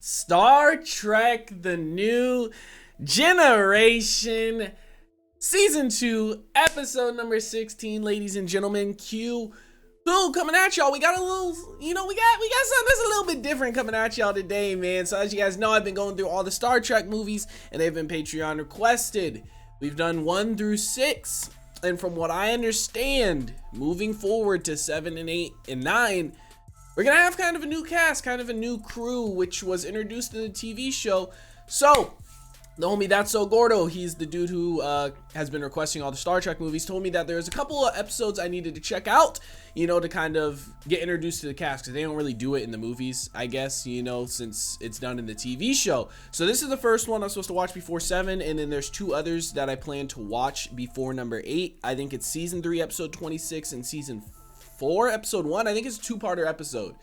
Star Trek The New Generation, Season 2, Episode number 16, ladies and gentlemen. Q, who coming at y'all? We got a little, we got something that's a little bit different coming at y'all today, man. So as you guys know, I've been going through all the Star Trek movies, and they've been Patreon requested. We've done 1 through 6, and from what I understand, moving forward to 7 and 8 and 9, we're gonna have kind of a new cast, kind of a new crew, which was introduced in the TV show. So the homie That's So Gordo, he's the dude who has been requesting all the Star Trek movies, told me that there's a couple of episodes I needed to check out, to kind of get introduced to the cast, because they don't really do it in the movies, I guess, since it's done in the TV show. So this is the first one I'm supposed to watch before 7, and then there's 2 others that I plan to watch before number 8. I think it's season 3, episode 26, and season 4, episode 1. I think it's a 2-parter episode.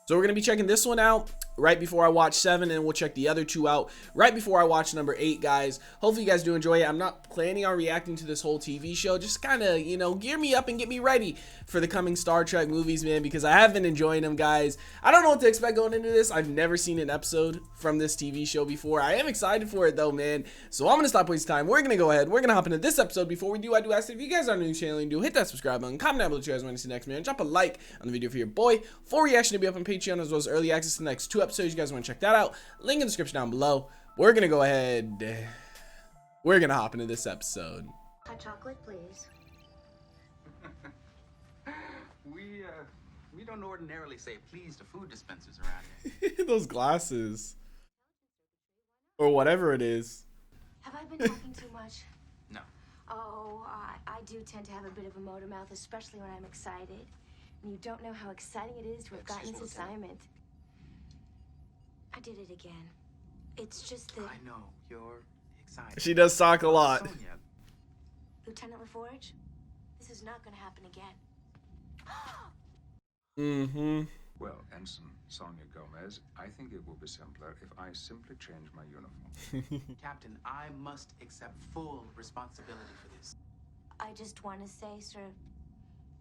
So we're gonna be checking this one out right before I watch 7, and we'll check the other 2 out right before I watch number 8, guys. Hopefully you guys do enjoy it. I'm not planning on reacting to this whole TV show. Just kind of, gear me up and get me ready for the coming Star Trek movies, man, because I have been enjoying them, guys. I don't know what to expect going into this. I've never seen an episode from this TV show before. I am excited for it, though, man. So I'm gonna stop wasting time. We're gonna go ahead. We're gonna hop into this episode. Before we do, I do ask that if you guys are new to the channel and do hit that subscribe button, comment down below what you guys want to see next, man. Drop a like on the video for your boy. Full reaction to be up on Patreon, as well as early access to the next 2 episodes. You guys want to check that out, link in the description down below. We're gonna go ahead, we're gonna hop into this episode. Hot chocolate, please. We don't ordinarily say please to food dispensers around here. Those glasses, or whatever it is. Have I been talking too much? No. Oh, I do tend to have a bit of a motor mouth, especially when I'm excited. And you don't know how exciting it is to have gotten this assignment. I did it again. It's just that... I know, you're excited. She does talk a lot. Sonia. Lieutenant LaForge, this is not going to happen again. Well, Ensign Sonia Gomez, I think it will be simpler if I simply change my uniform. Captain, I must accept full responsibility for this. I just want to say, sir,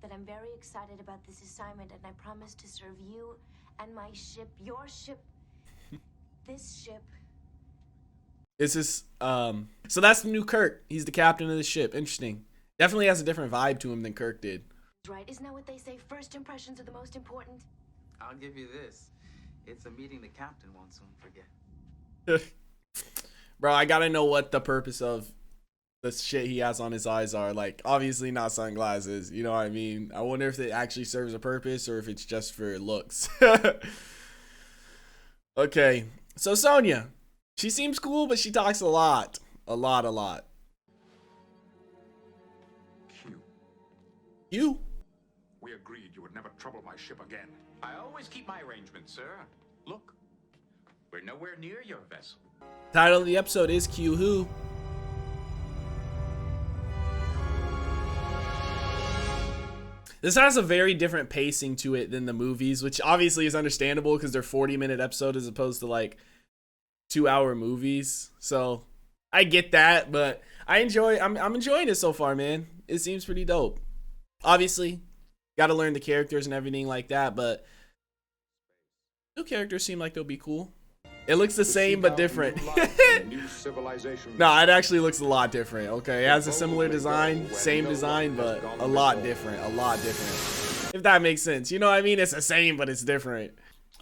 that I'm very excited about this assignment, and I promise to serve you and my ship, your ship, this ship. This is, so that's the new Kirk. He's the captain of the ship. Interesting. Definitely has a different vibe to him than Kirk did. Right, isn't that what they say? First impressions are the most important. I'll give you this. It's a meeting the captain won't soon forget. Bro, I gotta know what the purpose of the shit he has on his eyes are. Like, obviously not sunglasses, you know what I mean? I wonder if it actually serves a purpose or if it's just for looks. Okay, so Sonia, she seems cool, but she talks a lot. A lot. You? We agreed you would never trouble my ship again. I always keep my arrangements, sir. Look, we're nowhere near your vessel. Title of the episode is Q Who. This has a very different pacing to it than the movies, which obviously is understandable because they're 40-minute episodes as opposed to like 2-hour movies. So I get that, but I'm enjoying it so far, man. It seems pretty dope. Obviously, got to learn the characters and everything like that, but new characters seem like they'll be cool. It looks the same but different. No, it actually looks a lot different. Okay, it has a similar design, same design, but a lot different. If that makes sense. You know what I mean? It's the same, but it's different.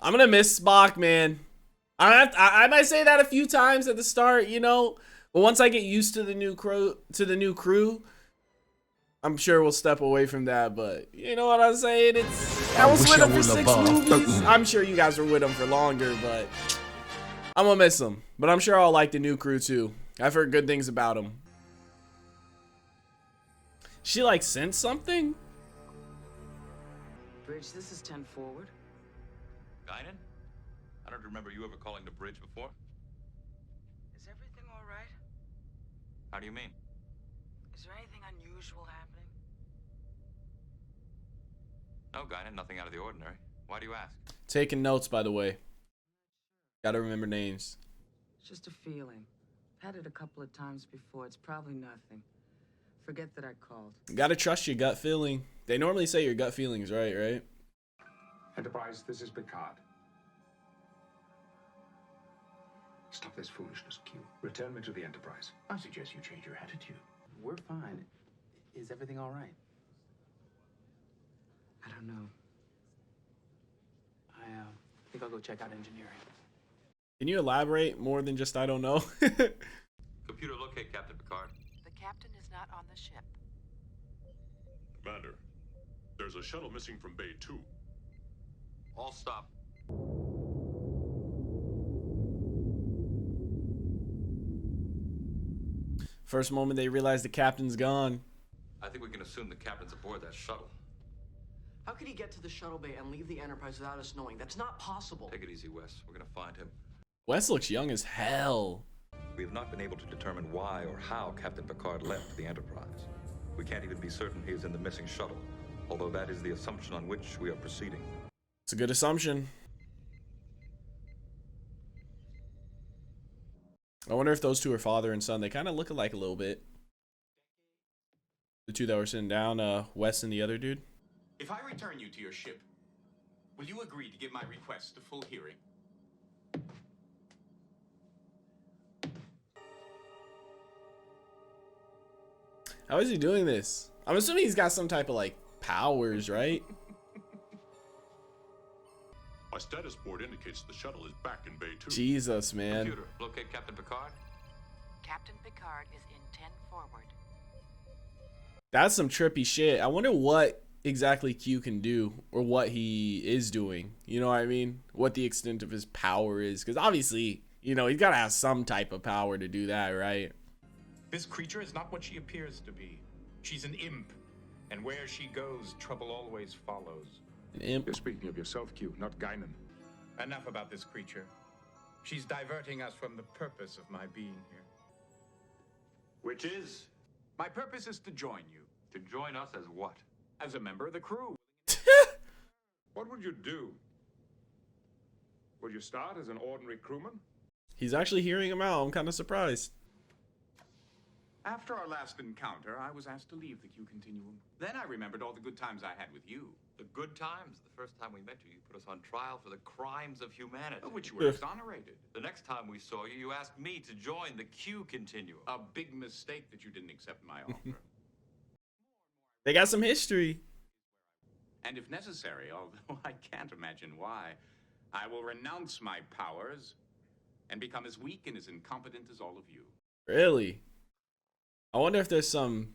I'm gonna miss Spock, man. I might say that a few times at the start, but once I get used to the new crew, I'm sure we'll step away from that, but you know what I'm saying? I was with him for 6 movies. I'm sure you guys were with him for longer, but I'm gonna miss him. But I'm sure I'll like the new crew too. I've heard good things about him. She like sensed something? Bridge, this is 10 forward. Guinan? I don't remember you ever calling the bridge before. Is everything all right? How do you mean? Is there anything unusual happening? No, Guinan, nothing out of the ordinary. Why do you ask? Taking notes, by the way. Gotta remember names. It's just a feeling. I've had it a couple of times before. It's probably nothing. Forget that I called. You gotta trust your gut feeling. They normally say your gut feelings, right? Enterprise, this is Picard. Stop this foolishness, Q. Return me to the Enterprise. I suggest you change your attitude. We're fine. Is everything all right? I don't know. I think I'll go check out engineering. Can you elaborate more than just I don't know? Computer locate Captain Picard. The captain is not on the ship. Commander, there's a shuttle missing from Bay 2. All stop. First moment they realize the captain's gone. I think we can assume the captain's aboard that shuttle. How could he get to the shuttle bay and leave the Enterprise without us knowing? That's not possible. Take it easy, Wes. We're gonna find him. Wes looks young as hell. We have not been able to determine why or how Captain Picard left the Enterprise. We can't even be certain he is in the missing shuttle, although that is the assumption on which we are proceeding. It's a good assumption. I wonder if those two are father and son. They kind of look alike a little bit. The two that were sitting down, Wes and the other dude. If I return you to your ship, will you agree to give my request a full hearing? How is he doing this? I'm assuming he's got some type of like powers, right? My status board indicates the shuttle is back in Bay 2. Jesus, man. Computer locate Captain Picard. Captain Picard is in 10 forward. That's some trippy shit. I wonder what exactly Q can do or what he is doing. You know what I mean? What the extent of his power is. Because obviously, you know, he's got to have some type of power to do that, right? This creature is not what she appears to be. She's an imp. And where she goes, trouble always follows. An imp? You're speaking of yourself, Q, not Guinan. Enough about this creature. She's diverting us from the purpose of my being here. Which is? My purpose is to join you. To join us as what? As a member of the crew. What would you do? Would you start as an ordinary crewman? He's actually hearing him out. I'm kind of surprised. After our last encounter, I was asked to leave the Q Continuum. Then I remembered all the good times I had with you. The good times. The first time we met you, you put us on trial for the crimes of humanity. Of which you were exonerated. The next time we saw you, you asked me to join the Q Continuum. A big mistake that you didn't accept my offer. They got some history. And if necessary, although I can't imagine why, I will renounce my powers and become as weak and as incompetent as all of you. Really? I wonder if there's some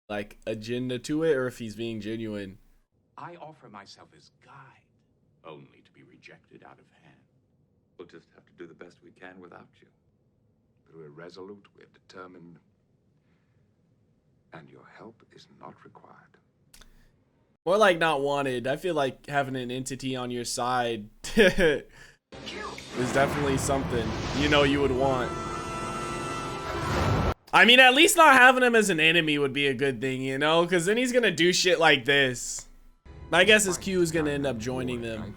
like agenda to it or if he's being genuine. I offer myself as guide, only to be rejected out of hand. We'll just have to do the best we can without you. But we're resolute, we're determined, and your help is not required. More like not wanted. I feel like having an entity on your side is definitely something you know you would want. I mean, at least not having him as an enemy would be a good thing, you know? Because then he's going to do shit like this. My guess is Q is going to end up joining them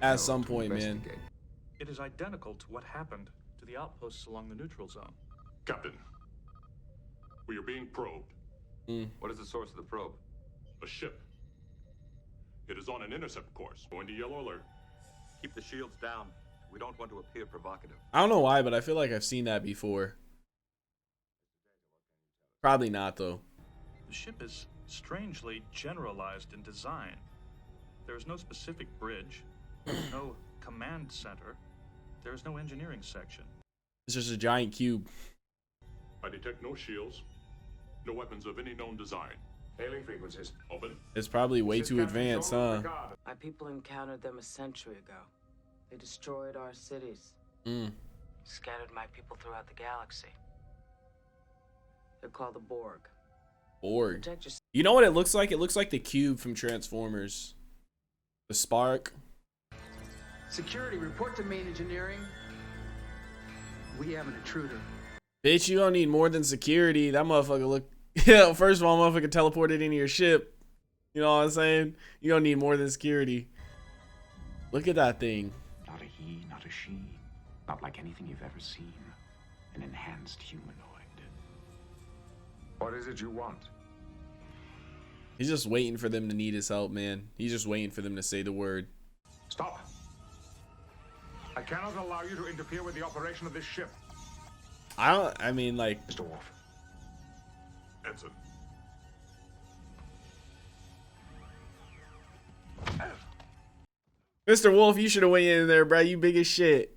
at some point, man. It is identical to what happened to the outposts along the neutral zone. Captain, we are being probed. What is the source of the probe? A ship. It is on an intercept course. Going to yellow alert. Keep the shields down. We don't want to appear provocative. I don't know why, but I feel like I've seen that before. Probably not, though. The ship is strangely generalized in design. There is no specific bridge, no command center, there is no engineering section. It's just a giant cube. I detect no shields, no weapons of any known design. Hailing frequencies. Open. It's probably way too advanced, huh? My people encountered them a century ago. They destroyed our cities. Scattered my people throughout the galaxy. They're called the Borg. Borg. You know what it looks like? It looks like the cube from Transformers. The spark. Security, report to main engineering. We have an intruder. Bitch, you don't need more than security. That motherfucker look... Yeah, first of all, motherfucker teleported into your ship. You know what I'm saying? You don't need more than security. Look at that thing. Not a he, not a she. Not like anything you've ever seen. An enhanced humanoid. What is it you want? He's just waiting for them to need his help, man. He's just waiting for them to say the word. Stop. I cannot allow you to interfere with the operation of this ship. I mean, like... Mr. Worf. Ensign. Mr. Wolf, you should have went in there, bro. You big as shit.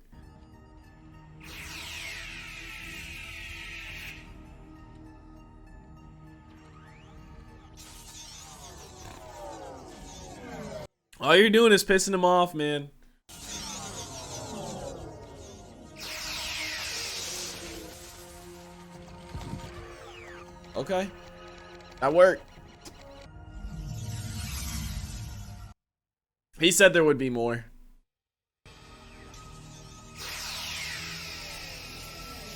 All you're doing is pissing him off, man. Okay. That worked. He said there would be more.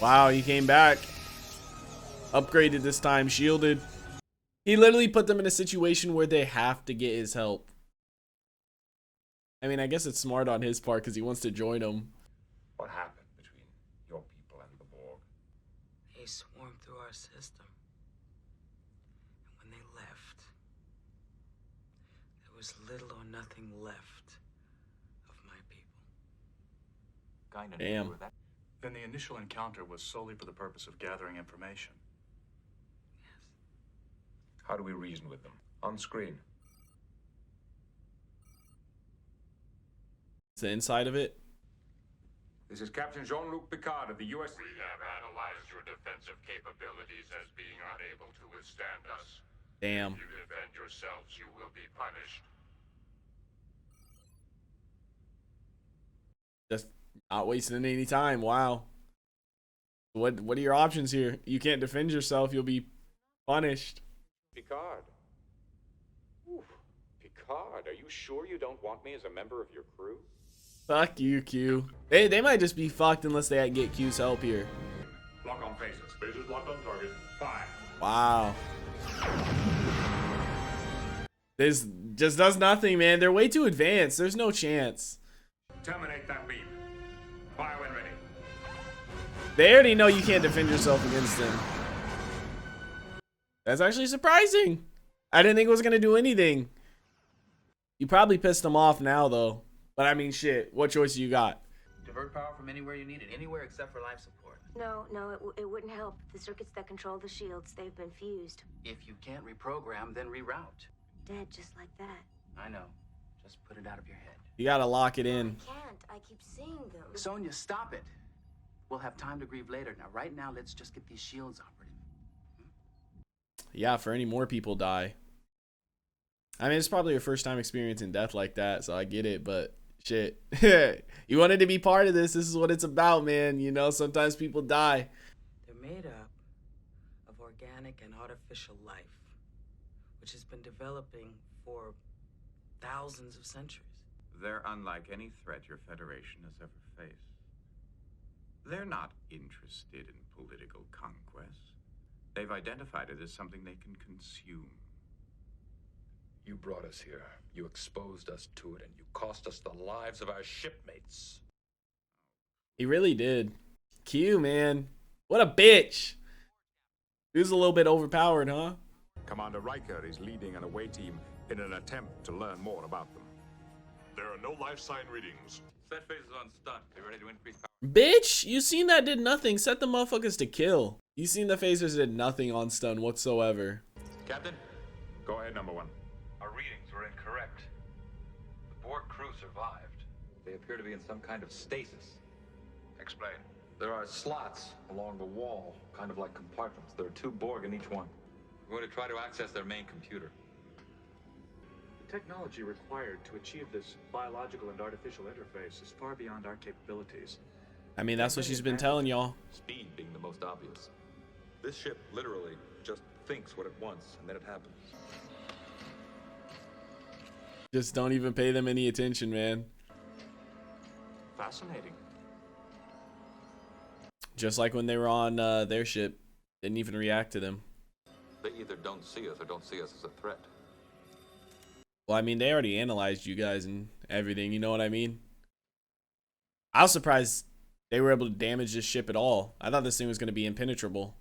Wow, he came back. Upgraded this time, shielded. He literally put them in a situation where they have to get his help. I mean, I guess it's smart on his part because he wants to join them. What happened between your people and the Borg? They swarmed through our system. And when they left, there was little or nothing left of my people. Damn. Then the initial encounter was solely for the purpose of gathering information. Yes. How do we reason with them? On screen. It's the inside of it. This is Captain Jean-Luc Picard of the U.S. We have analyzed your defensive capabilities as being unable to withstand us. Damn. If you defend yourselves, you will be punished. Just not wasting any time. Wow. What are your options here? You can't defend yourself. You'll be punished. Picard. Ooh, Picard, are you sure you don't want me as a member of your crew? Fuck you, Q. They might just be fucked unless they get Q's help here. Lock on phasers. Phasers locked on target. Fire. Wow. This just does nothing, man. They're way too advanced. There's no chance. Terminate that beam. Fire when ready. They already know you can't defend yourself against them. That's actually surprising. I didn't think it was going to do anything. You probably pissed them off now, though. But I mean, shit. What choice do you got? Divert power from anywhere you need it, anywhere except for life support. No, it wouldn't help. The circuits that control the shields, they've been fused. If you can't reprogram, then reroute. Dead just like that. I know. Just put it out of your head. You got to lock it in. I can't. I keep seeing them. Sonya, stop it. We'll have time to grieve later. Now, right now, let's just get these shields operative. Yeah, for any more people die. I mean, it's probably your first time experiencing death like that, so I get it, but shit. You wanted to be part of this. This is what it's about, man. You know, sometimes people die. They're made up of organic and artificial life, which has been developing for thousands of centuries. They're unlike any threat your Federation has ever faced. They're not interested in political conquest. They've identified it as something they can consume. You brought us here. You exposed us to it, and you cost us the lives of our shipmates. He really did. Q, man. What a bitch. He was a little bit overpowered, huh? Commander Riker is leading an away team in an attempt to learn more about them. There are no life sign readings. Set phasers on stun. They ready to increase power? Bitch, you seen that did nothing. Set the motherfuckers to kill. You seen the phasers did nothing on stun whatsoever. Captain? Go ahead, number one. Our readings were incorrect. The Borg crew survived. They appear to be in some kind of stasis. Explain. There are slots along the wall, kind of like compartments. There are 2 Borg in each one. We're going to try to access their main computer. The technology required to achieve this biological and artificial interface is far beyond our capabilities. I mean, that's what she's been telling y'all. Speed being the most obvious. This ship literally just thinks what it wants, and then it happens. Just don't even pay them any attention, man. Fascinating. Just like when they were on their ship. Didn't even react to them. They either don't see us or don't see us as a threat. Well, I mean, they already analyzed you guys and everything. You know what I mean? I was surprised they were able to damage this ship at all. I thought this thing was going to be impenetrable.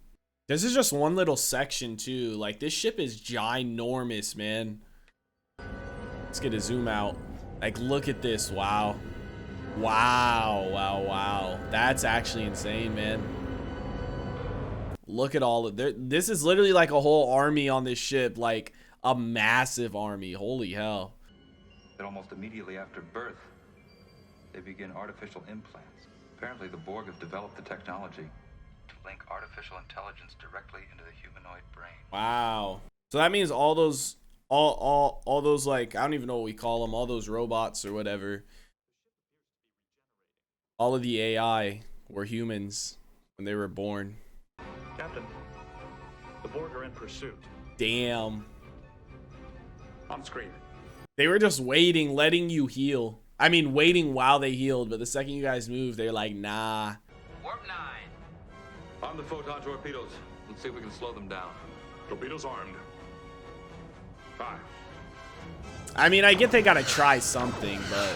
This is just one little section, too. Like, this ship is ginormous, man. Let's get a zoom out. Like, look at this. Wow. Wow, wow, wow. That's actually insane, man. Look at all of this is literally like a whole army on this ship, like a massive army. Holy hell. That almost immediately after birth, they begin artificial implants. Apparently the Borg have developed the technology to link artificial intelligence directly into the humanoid brain. Wow. So that means all those all those, like, I don't even know what we call them, all those robots or whatever, all of the AI were humans when they were born. Captain, the Borg are in pursuit. Damn. On screen. They were just waiting, letting you heal. I mean, waiting while they healed, but the second you guys moved, they're like, nah. Warp 9. Arm the photon torpedoes. Let's see if we can slow them down. Torpedoes armed. 5. I mean, I get they gotta try something, but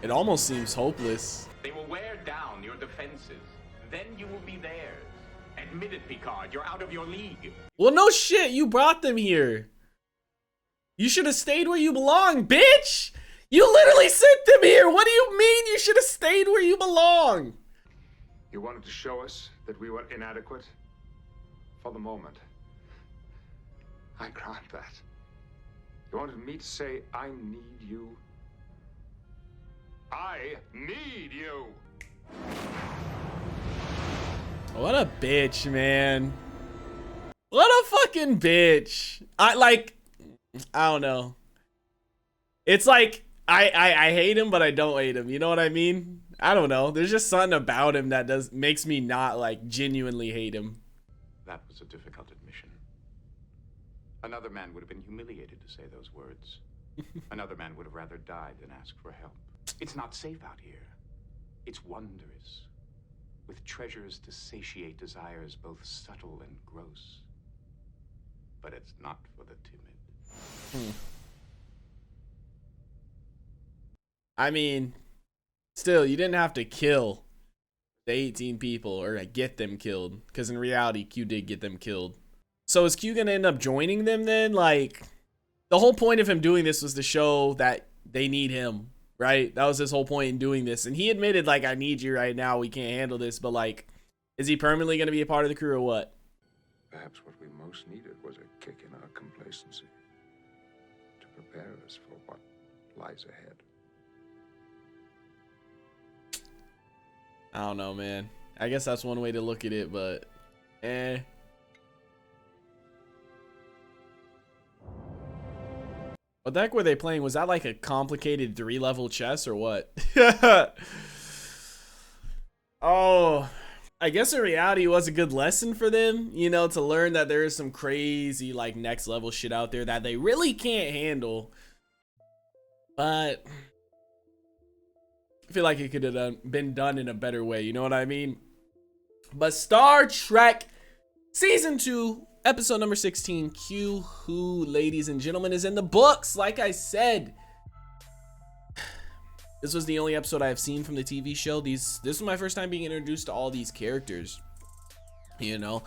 it almost seems hopeless. They will wear down your defenses. Then you will be theirs. Admit it, Picard. You're out of your league. Well, no shit. You brought them here. You should have stayed where you belong, bitch. You literally sent them here. What do you mean you should have stayed where you belong? You wanted to show us that we were inadequate? For the moment. I grant that. You wanted me to say, I need you? I need you! What a bitch, man. What a fucking bitch. I don't know. It's like, I hate him, but I don't hate him. You know what I mean? I don't know. There's just something about him that makes me not, like, genuinely hate him. That was a difficult admission. Another man would have been humiliated to say those words. Another man would have rather died than ask for help. It's not safe out here. It's wondrous, with treasures to satiate desires both subtle and gross. But it's not for the timid. I mean, still, you didn't have to kill the 18 people or get them killed, because in reality, Q did get them killed. So is Q gonna end up joining them then? Like, the whole point of him doing this was to show that they need him, right? That was his whole point in doing this. And he admitted, like, I need you right now. We can't handle this. But, like, is he permanently gonna be a part of the crew or what? Perhaps what we most needed was a kick in our complacency to prepare us for what lies ahead. I don't know, man. I guess that's one way to look at it, but What the heck were they playing? Was that like a complicated 3-level chess or what? Oh, I guess in reality it was a good lesson for them, you know, to learn that there is some crazy like next level shit out there that they really can't handle. But I feel like it could have been done in a better way, you know what I mean? But Star Trek Season 2, episode number 16, Q Who, ladies and gentlemen, is in the books. Like I said, this was the only episode I have seen from the TV show. This was my first time being introduced to all these characters, you know?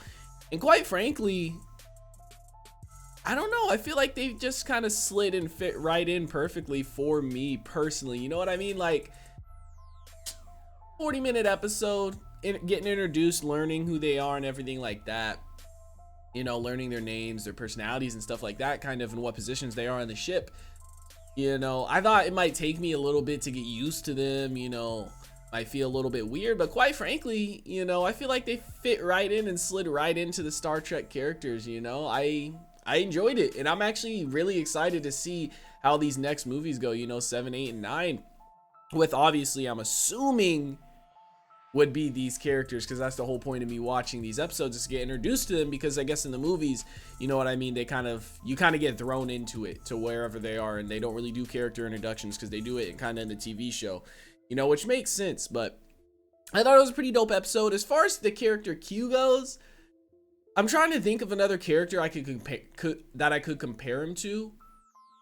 And quite frankly, I don't know. I feel like they just kind of slid and fit right in perfectly for me personally. You know what I mean? Like, 40-minute episode, getting introduced, learning who they are and everything like that. You know, learning their names, their personalities and stuff like that, kind of, and what positions they are on the ship. You know, I thought it might take me a little bit to get used to them, you know, might feel a little bit weird, but quite frankly, you know, I feel like they fit right in and slid right into the Star Trek characters, you know. I enjoyed it, and I'm actually really excited to see how these next movies go, you know, 7, 8, and 9, with obviously, I'm assuming, would be these characters, because that's the whole point of me watching these episodes, is to get introduced to them, because I guess in the movies, you know what I mean, they you kind of get thrown into it to wherever they are, and they don't really do character introductions because they do it kind of in the TV show, you know, which makes sense. But I thought it was a pretty dope episode. As far as the character Q goes, I'm trying to think of another character I could compare him to,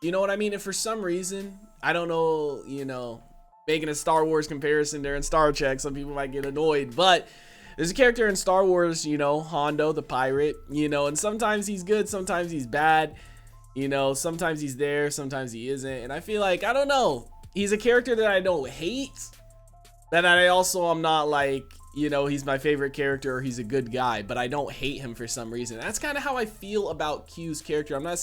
you know what I mean? And for some reason, I don't know, you know, making a Star Wars comparison there in Star Trek, some people might get annoyed, but there's a character in Star Wars, you know, Hondo the pirate, you know, and sometimes he's good, sometimes he's bad, you know, sometimes he's there, sometimes he isn't. And I feel like, I don't know, he's a character that I don't hate, that I also am not like, you know, he's my favorite character or he's a good guy, but I don't hate him for some reason. That's kind of how I feel about Q's character. I'm not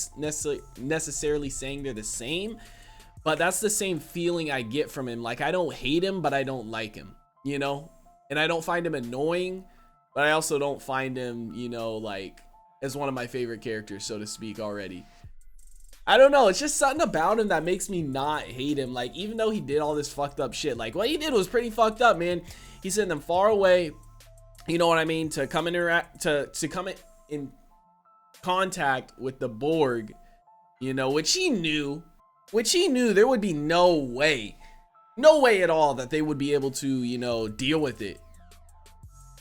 necessarily saying they're the same, but that's the same feeling I get from him. Like, I don't hate him, but I don't like him, you know? And I don't find him annoying, but I also don't find him, you know, like, as one of my favorite characters, so to speak, already. I don't know, it's just something about him that makes me not hate him. Like, even though he did all this fucked up shit, like, what he did was pretty fucked up, man. He sent them far away, you know what I mean, to come to come in contact with the Borg, you know, which he knew there would be no way at all that they would be able to, you know, deal with it.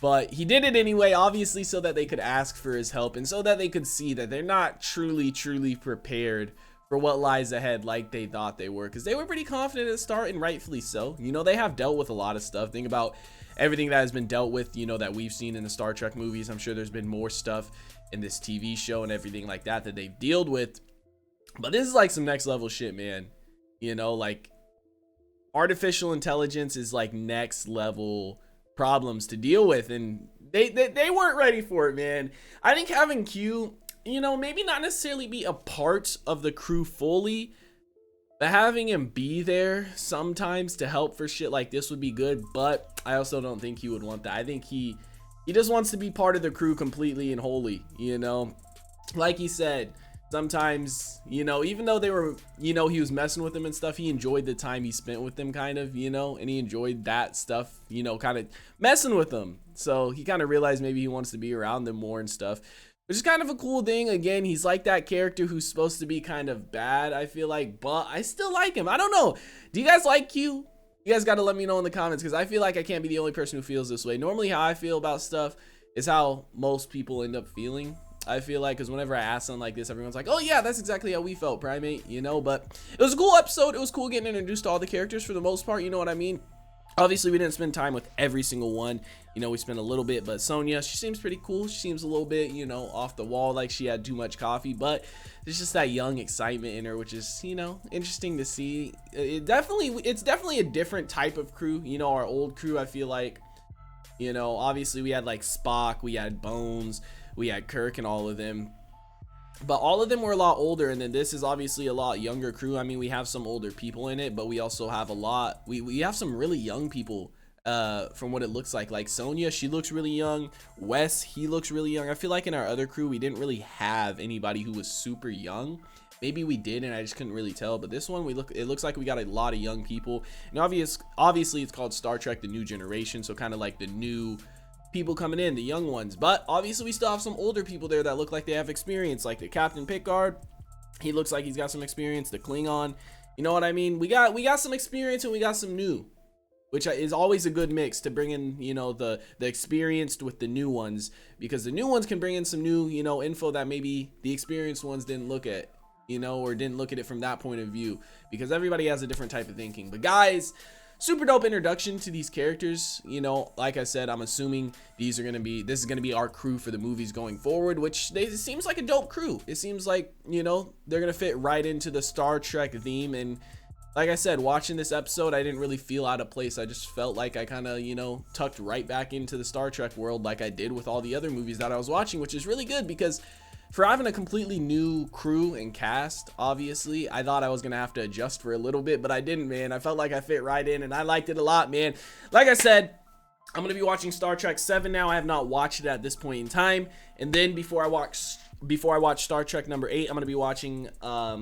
But he did it anyway, obviously, so that they could ask for his help and so that they could see that they're not truly prepared for what lies ahead like they thought they were, because they were pretty confident at the start, and rightfully so. You know, they have dealt with a lot of stuff. Think about everything that has been dealt with, you know, that we've seen in the Star Trek movies. I'm sure there's been more stuff in this TV show and everything like that that they've dealt with. But this is like some next level shit, man. You know, like, artificial intelligence is like next level problems to deal with, and they weren't ready for it, man. I think having Q, you know, maybe not necessarily be a part of the crew fully, but having him be there sometimes to help for shit like this would be good. But I also don't think he would want that. I think he just wants to be part of the crew completely and wholly, you know. Like he said, sometimes, you know, even though they were, you know, he was messing with them and stuff, he enjoyed the time he spent with them, kind of, you know, and he enjoyed that stuff, you know, kind of messing with them. So he kind of realized maybe he wants to be around them more and stuff, which is kind of a cool thing. Again, he's like that character who's supposed to be kind of bad, I feel like, but I still like him. I don't know. Do you guys like Q? You guys got to let me know in the comments, because I feel like I can't be the only person who feels this way. Normally how I feel about stuff is how most people end up feeling, I feel like, because whenever I ask something like this, everyone's like, oh yeah, that's exactly how we felt, Primate, you know. But it was a cool episode. It was cool getting introduced to all the characters for the most part, you know what I mean. Obviously we didn't spend time with every single one, you know, we spent a little bit. But Sonya, she seems pretty cool. She seems a little bit, you know, off the wall, like she had too much coffee, but there's just that young excitement in her, which is, you know, interesting to see. It's definitely a different type of crew, you know. Our old crew, I feel like, you know, obviously we had like Spock, we had Bones, we had Kirk, and all of them, but all of them were a lot older. And then this is obviously a lot younger crew. I mean, we have some older people in it, but we also have a lot, we have some really young people, from what it looks like Sonya, she looks really young. Wes, he looks really young. I feel like in our other crew we didn't really have anybody who was super young. Maybe we did and I just couldn't really tell, but this one it looks like we got a lot of young people. And obviously it's called Star Trek The New Generation, so kind of like the new people coming in, the young ones. But obviously we still have some older people there that look like they have experience, like the Captain Picard. He looks like he's got some experience. The Klingon, you know what I mean. We got some experience and we got some new, which is always a good mix to bring in, you know, the experienced with the new ones, because the new ones can bring in some new, you know, info that maybe the experienced ones didn't look at, you know, or didn't look at it from that point of view, because everybody has a different type of thinking. But guys, super dope introduction to these characters. You know, like I said, I'm assuming this is gonna be our crew for the movies going forward, which it seems like a dope crew. It seems like, you know, they're gonna fit right into the Star Trek theme. And like I said, watching this episode, I didn't really feel out of place. I just felt like I kind of, you know, tucked right back into the Star Trek world like I did with all the other movies that I was watching, which is really good, because for having a completely new crew and cast, obviously, I thought I was going to have to adjust for a little bit, but I didn't, man. I felt like I fit right in, and I liked it a lot, man. Like I said, I'm going to be watching Star Trek 7 now. I have not watched it at this point in time. And then before I watch Star Trek number 8, I'm going to be watching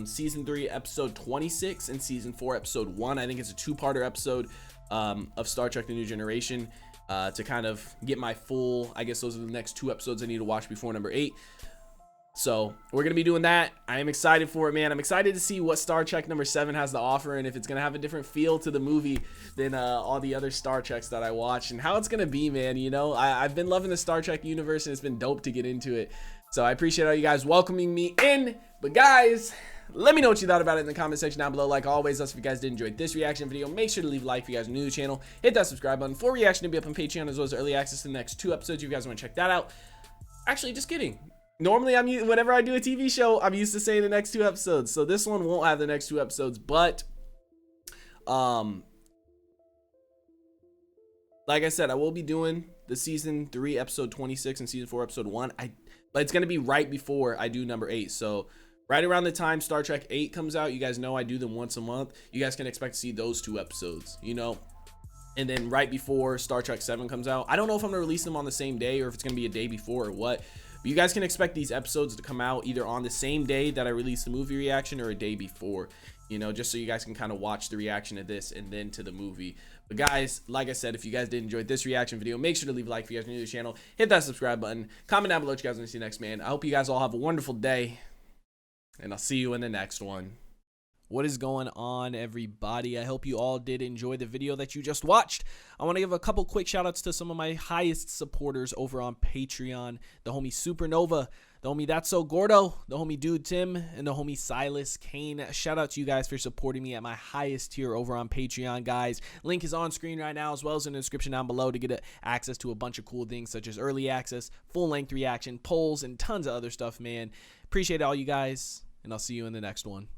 season 3, episode 26, and season 4, episode 1. I think it's a two-parter episode of Star Trek The New Generation, to kind of get my full, I guess those are the next 2 episodes I need to watch before number 8. So we're going to be doing that. I am excited for it, man. I'm excited to see what Star Trek number 7 has to offer, and if it's going to have a different feel to the movie than all the other Star Treks that I watch, and how it's going to be, man. You know, I've been loving the Star Trek universe, and it's been dope to get into it. So I appreciate all you guys welcoming me in. But guys, let me know what you thought about it in the comment section down below. Like always, if you guys did enjoy this reaction video, make sure to leave a like if you guys are new to the channel. Hit that subscribe button for reaction to be up on Patreon, as well as early access to the next 2 episodes if you guys want to check that out. Actually, just kidding. Normally, whenever I do a TV show, I'm used to saying the next 2 episodes. So this one won't have the next 2 episodes, but like I said, I will be doing the season 3 episode 26 and season 4 episode 1. But it's gonna be right before I do number 8. So right around the time Star Trek 8 comes out, you guys know I do them once a month. You guys can expect to see those 2 episodes, you know. And then right before Star Trek 7 comes out, I don't know if I'm gonna release them on the same day or if it's gonna be a day before or what. But you guys can expect these episodes to come out either on the same day that I release the movie reaction or a day before, you know, just so you guys can kind of watch the reaction of this and then to the movie. But guys, like I said, if you guys did enjoy this reaction video, make sure to leave a like if you guys are new to the channel. Hit that subscribe button. Comment down below what you guys want to see next, man. I hope you guys all have a wonderful day, and I'll see you in the next one. What is going on, everybody? I hope you all did enjoy the video that you just watched. I want to give a couple quick shout outs to some of my highest supporters over on Patreon. The homie Supernova, the homie That's So Gordo, the homie Dude Tim, and the homie Silas Kane. Shout out to you guys for supporting me at my highest tier over on Patreon, guys. Link is on screen right now, as well as in the description down below to get access to a bunch of cool things such as early access, full-length reaction, polls, and tons of other stuff, man. Appreciate all you guys, and I'll see you in the next one.